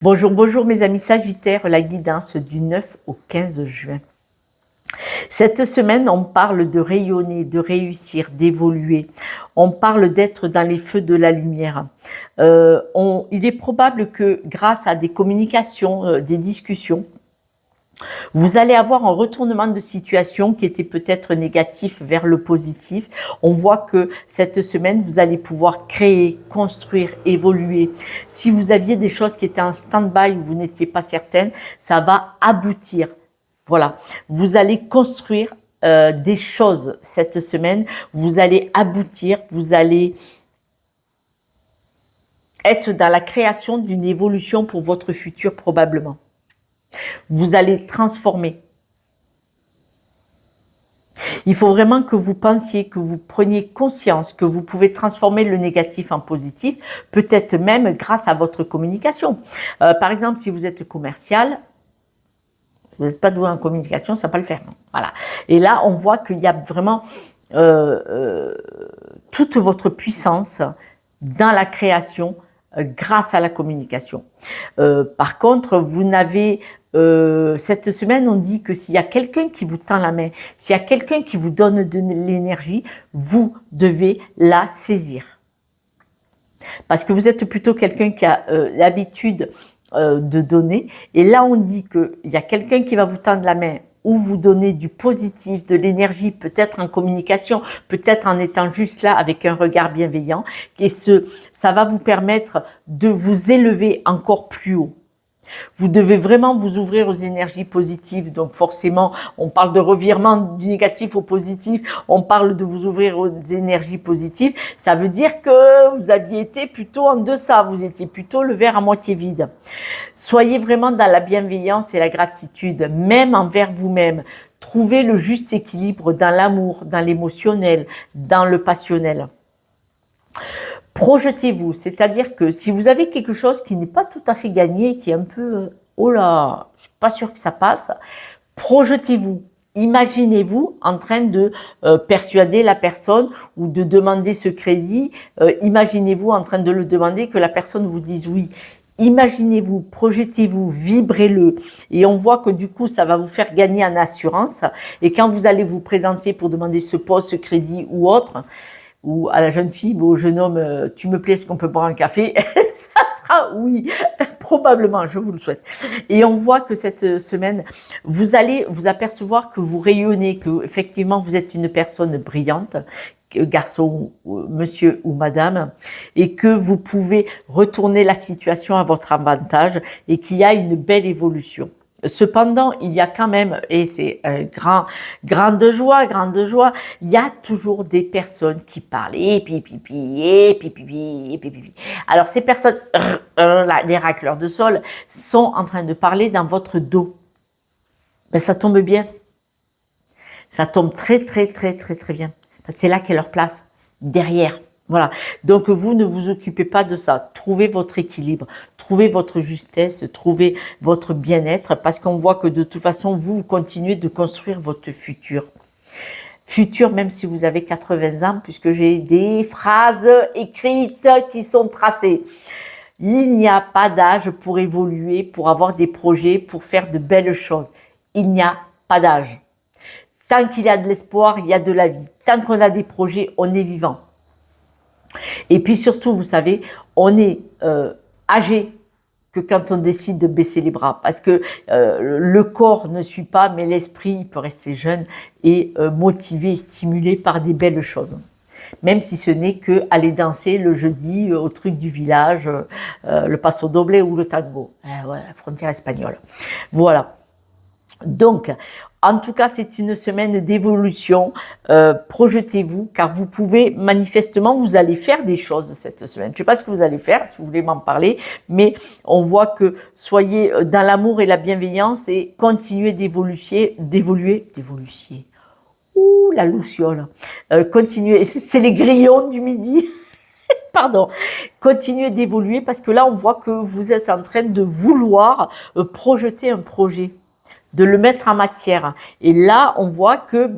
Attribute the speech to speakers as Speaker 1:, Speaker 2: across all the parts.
Speaker 1: Bonjour, bonjour mes amis Sagittaires, la guidance du 9 au 15 juin. Cette semaine, on parle de rayonner, de réussir, d'évoluer. On parle d'être dans les feux de la lumière. Il est probable que grâce à des communications, des discussions, vous allez avoir un retournement de situation qui était peut-être négatif vers le positif. On voit que cette semaine, vous allez pouvoir créer, construire, évoluer. Si vous aviez des choses qui étaient en stand-by où vous n'étiez pas certaine, ça va aboutir. Voilà. Vous allez construire des choses cette semaine. Vous allez aboutir. Vous allez être dans la création d'une évolution pour votre futur probablement. Vous allez transformer. Il faut vraiment que vous pensiez, que vous preniez conscience que vous pouvez transformer le négatif en positif, peut-être même grâce à votre communication. Par exemple, si vous êtes commercial, vous n'êtes pas doué en communication, ça ne va pas le faire. Non. Voilà. Et là, on voit qu'il y a vraiment toute votre puissance dans la création grâce à la communication. Par contre, vous n'avez cette semaine, on dit que s'il y a quelqu'un qui vous tend la main, s'il y a quelqu'un qui vous donne de l'énergie, vous devez la saisir. Parce que vous êtes plutôt quelqu'un qui a l'habitude de donner. Et là, on dit qu'il y a quelqu'un qui va vous tendre la main ou vous donner du positif, de l'énergie, peut-être en communication, peut-être en étant juste là avec un regard bienveillant. Et ça va vous permettre de vous élever encore plus haut. Vous devez vraiment vous ouvrir aux énergies positives. Donc forcément, on parle de revirement du négatif au positif. On parle de vous ouvrir aux énergies positives. Ça veut dire que vous aviez été plutôt en deçà. Vous étiez plutôt le verre à moitié vide. Soyez vraiment dans la bienveillance et la gratitude, même envers vous-même. Trouvez le juste équilibre dans l'amour, dans l'émotionnel, dans le passionnel. Projetez-vous, c'est-à-dire que si vous avez quelque chose qui n'est pas tout à fait gagné, qui est un peu oh là, je suis pas sûr que ça passe, projetez-vous. Imaginez-vous en train de persuader la personne ou de demander ce crédit. Imaginez-vous en train de le demander, que la personne vous dise oui. Imaginez-vous, projetez-vous, vibrez-le. Et on voit que du coup, ça va vous faire gagner en assurance. Et quand vous allez vous présenter pour demander ce poste, ce crédit ou autre, ou à la jeune fille, au jeune homme, tu me plais, est-ce qu'on peut boire un café? Ça sera oui, probablement, je vous le souhaite. Et on voit que cette semaine, vous allez vous apercevoir que vous rayonnez, que effectivement vous êtes une personne brillante, garçon, monsieur ou madame, et que vous pouvez retourner la situation à votre avantage et qu'il y a une belle évolution. Cependant, il y a quand même, et c'est grande joie, il y a toujours des personnes qui parlent, et pipi, et pipi, et pipi. Alors ces personnes, les racleurs de sol, sont en train de parler dans votre dos. Ben, ça tombe bien. Ça tombe très bien. C'est là qu'est leur place, derrière. Voilà. Donc, vous ne vous occupez pas de ça. Trouvez votre équilibre, trouvez votre justesse, trouvez votre bien-être, parce qu'on voit que de toute façon, vous continuez de construire votre futur. Futur, même si vous avez 80 ans, puisque j'ai des phrases écrites qui sont tracées. Il n'y a pas d'âge pour évoluer, pour avoir des projets, pour faire de belles choses. Il n'y a pas d'âge. Tant qu'il y a de l'espoir, il y a de la vie. Tant qu'on a des projets, on est vivant. Et puis surtout, vous savez, on est âgé que quand on décide de baisser les bras. Parce que le corps ne suit pas, mais l'esprit peut rester jeune et motivé, stimulé par des belles choses. Même si ce n'est que aller danser le jeudi au truc du village, le paso doble ou le tango. Ouais, frontière espagnole. Voilà. Donc, en tout cas, c'est une semaine d'évolution. Projetez-vous, car vous pouvez, manifestement, vous allez faire des choses cette semaine. Je ne sais pas ce que vous allez faire, si vous voulez m'en parler, mais on voit que soyez dans l'amour et la bienveillance et continuez d'évoluer. Ouh, la luciole. Continuez, c'est les grillons du midi. Pardon, continuez d'évoluer parce que là, on voit que vous êtes en train de vouloir projeter un projet. de le mettre en matière. Et là, on voit que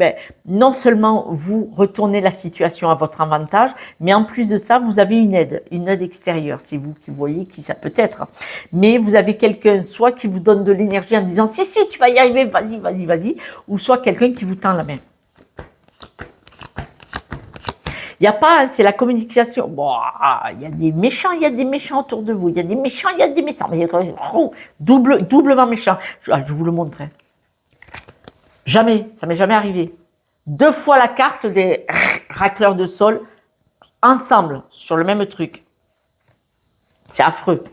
Speaker 1: non seulement vous retournez la situation à votre avantage, mais en plus de ça, vous avez une aide extérieure. C'est vous qui voyez qui ça peut être. Mais vous avez quelqu'un soit qui vous donne de l'énergie en disant si, tu vas y arriver, vas-y, vas-y, vas-y, ou soit quelqu'un qui vous tend la main. Il n'y a pas, c'est la communication. Bon, il y a des méchants autour de vous. Il y a des méchants, il y a des méchants. Mais doublement méchants. Je vous le montre. Jamais, ça m'est jamais arrivé. 2 fois la carte des racleurs de sol ensemble sur le même truc. C'est affreux.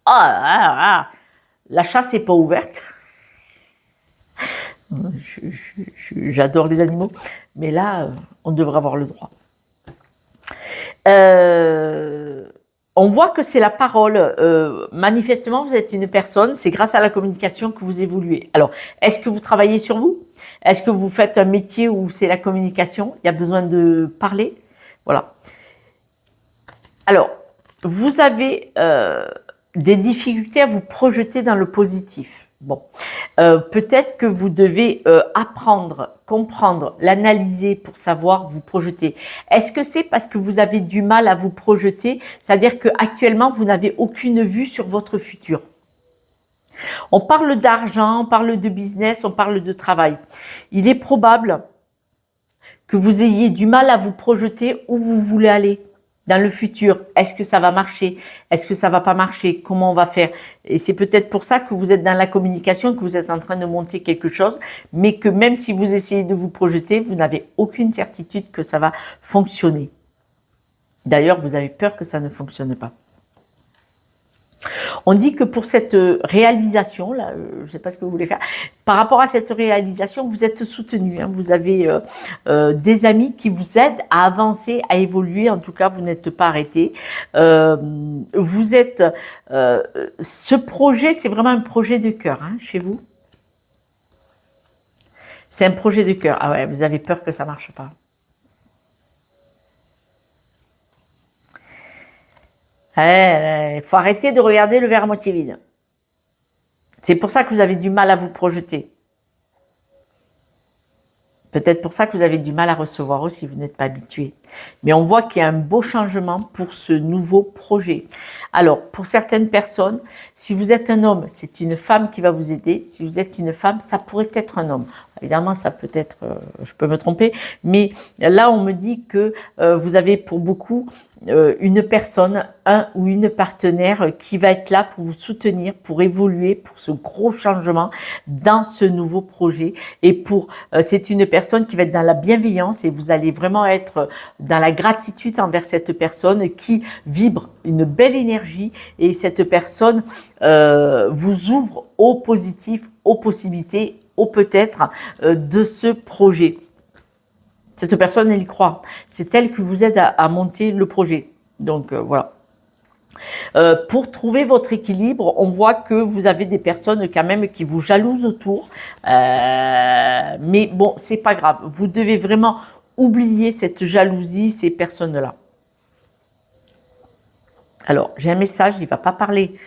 Speaker 1: La chasse n'est pas ouverte. J'adore les animaux, mais là, on devrait avoir le droit. On voit que c'est la parole. Manifestement, vous êtes une personne, c'est grâce à la communication que vous évoluez. Alors, est-ce que vous travaillez sur vous? Est-ce que vous faites un métier où c'est la communication? Il y a besoin de parler? Voilà. Alors, vous avez des difficultés à vous projeter dans le positif. Bon, peut-être que vous devez apprendre, comprendre, l'analyser pour savoir vous projeter. Est-ce que c'est parce que vous avez du mal à vous projeter? C'est-à-dire qu'actuellement, vous n'avez aucune vue sur votre futur. On parle d'argent, on parle de business, on parle de travail. Il est probable que vous ayez du mal à vous projeter où vous voulez aller dans le futur. Est-ce que ça va marcher? Est-ce que ça va pas marcher? Comment on va faire? Et c'est peut-être pour ça que vous êtes dans la communication, que vous êtes en train de monter quelque chose, mais que même si vous essayez de vous projeter, vous n'avez aucune certitude que ça va fonctionner. D'ailleurs, vous avez peur que ça ne fonctionne pas. On dit que pour cette réalisation, là, je ne sais pas ce que vous voulez faire, par rapport à cette réalisation, vous êtes soutenu. Hein, vous avez des amis qui vous aident à avancer, à évoluer. En tout cas, vous n'êtes pas arrêté. Vous êtes... ce projet, c'est vraiment un projet de cœur hein, chez vous. C'est un projet de cœur. Ah ouais, vous avez peur que ça ne marche pas. Il faut arrêter de regarder le verre à moitié vide. C'est pour ça que vous avez du mal à vous projeter. Peut-être pour ça que vous avez du mal à recevoir aussi, vous n'êtes pas habitué. Mais on voit qu'il y a un beau changement pour ce nouveau projet. Alors, pour certaines personnes, si vous êtes un homme, c'est une femme qui va vous aider. Si vous êtes une femme, ça pourrait être un homme. Évidemment, ça peut être, je peux me tromper, mais là, on me dit que vous avez pour beaucoup une personne, un ou une partenaire qui va être là pour vous soutenir, pour évoluer, pour ce gros changement dans ce nouveau projet. Et pour, c'est une personne qui va être dans la bienveillance et vous allez vraiment être dans la gratitude envers cette personne qui vibre une belle énergie et cette personne vous ouvre au positif, aux possibilités, au peut-être de ce projet. Cette personne, elle y croit. C'est elle qui vous aide à monter le projet. Donc, voilà. Pour trouver votre équilibre, on voit que vous avez des personnes quand même qui vous jalousent autour. Mais bon, c'est pas grave. Vous devez vraiment oublier cette jalousie, ces personnes-là. Alors, j'ai un message, il ne va pas parler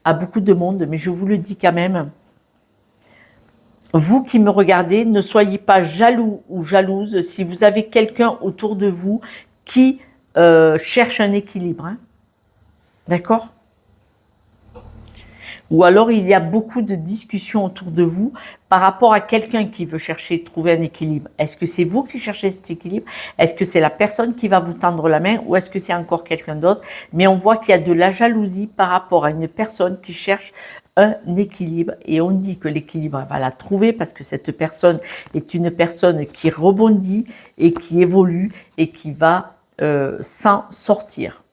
Speaker 1: à beaucoup de monde, mais je vous le dis quand même. Vous qui me regardez, ne soyez pas jaloux ou jalouse si vous avez quelqu'un autour de vous qui cherche un équilibre. Hein. D'accord? Ou alors il y a beaucoup de discussions autour de vous par rapport à quelqu'un qui veut chercher, trouver un équilibre. Est-ce que c'est vous qui cherchez cet équilibre? Est-ce que c'est la personne qui va vous tendre la main ou est-ce que c'est encore quelqu'un d'autre? Mais on voit qu'il y a de la jalousie par rapport à une personne qui cherche un équilibre et on dit que l'équilibre va la trouver parce que cette personne est une personne qui rebondit et qui évolue et qui va s'en sortir.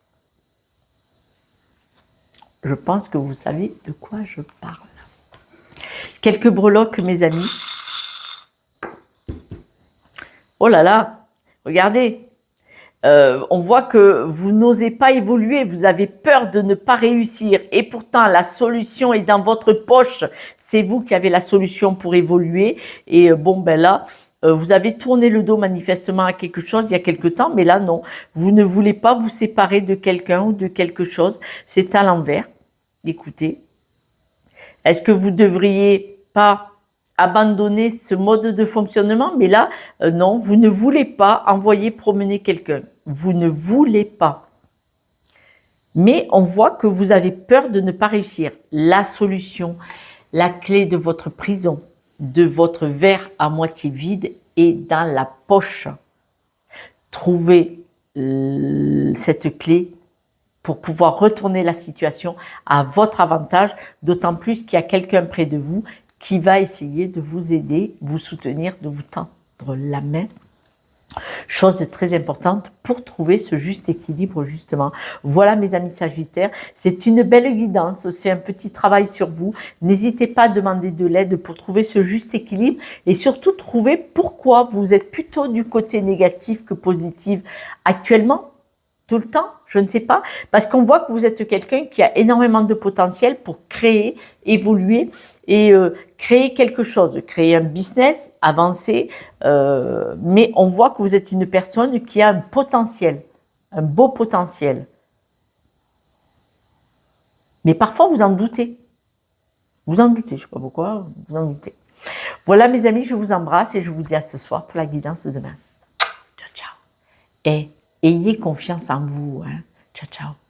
Speaker 1: Je pense que vous savez de quoi je parle. Quelques breloques, mes amis. Oh là là, regardez. On voit que vous n'osez pas évoluer, vous avez peur de ne pas réussir. Et pourtant, la solution est dans votre poche. C'est vous qui avez la solution pour évoluer. Et bon, ben là, vous avez tourné le dos manifestement à quelque chose il y a quelque temps. Mais là, non. Vous ne voulez pas vous séparer de quelqu'un ou de quelque chose. C'est à l'envers. Écoutez. Est-ce que vous ne devriez pas abandonner ce mode de fonctionnement, mais là, non, vous ne voulez pas envoyer promener quelqu'un. Vous ne voulez pas. Mais on voit que vous avez peur de ne pas réussir. La solution, la clé de votre prison, de votre verre à moitié vide est dans la poche. Trouvez cette clé pour pouvoir retourner la situation à votre avantage, d'autant plus qu'il y a quelqu'un près de vous qui va essayer de vous aider, vous soutenir, de vous tendre la main. Chose très importante pour trouver ce juste équilibre justement. Voilà mes amis Sagittaires, c'est une belle guidance, c'est un petit travail sur vous. N'hésitez pas à demander de l'aide pour trouver ce juste équilibre et surtout trouver pourquoi vous êtes plutôt du côté négatif que positif actuellement. Tout le temps, je ne sais pas, parce qu'on voit que vous êtes quelqu'un qui a énormément de potentiel pour créer, évoluer et créer quelque chose, créer un business, avancer, mais on voit que vous êtes une personne qui a un potentiel, un beau potentiel. Mais parfois vous en doutez. Vous en doutez, je ne sais pas pourquoi, vous en doutez. Voilà mes amis, je vous embrasse et je vous dis à ce soir pour la guidance de demain. Ciao, ciao. Et ayez confiance en vous. Hein. Ciao, ciao.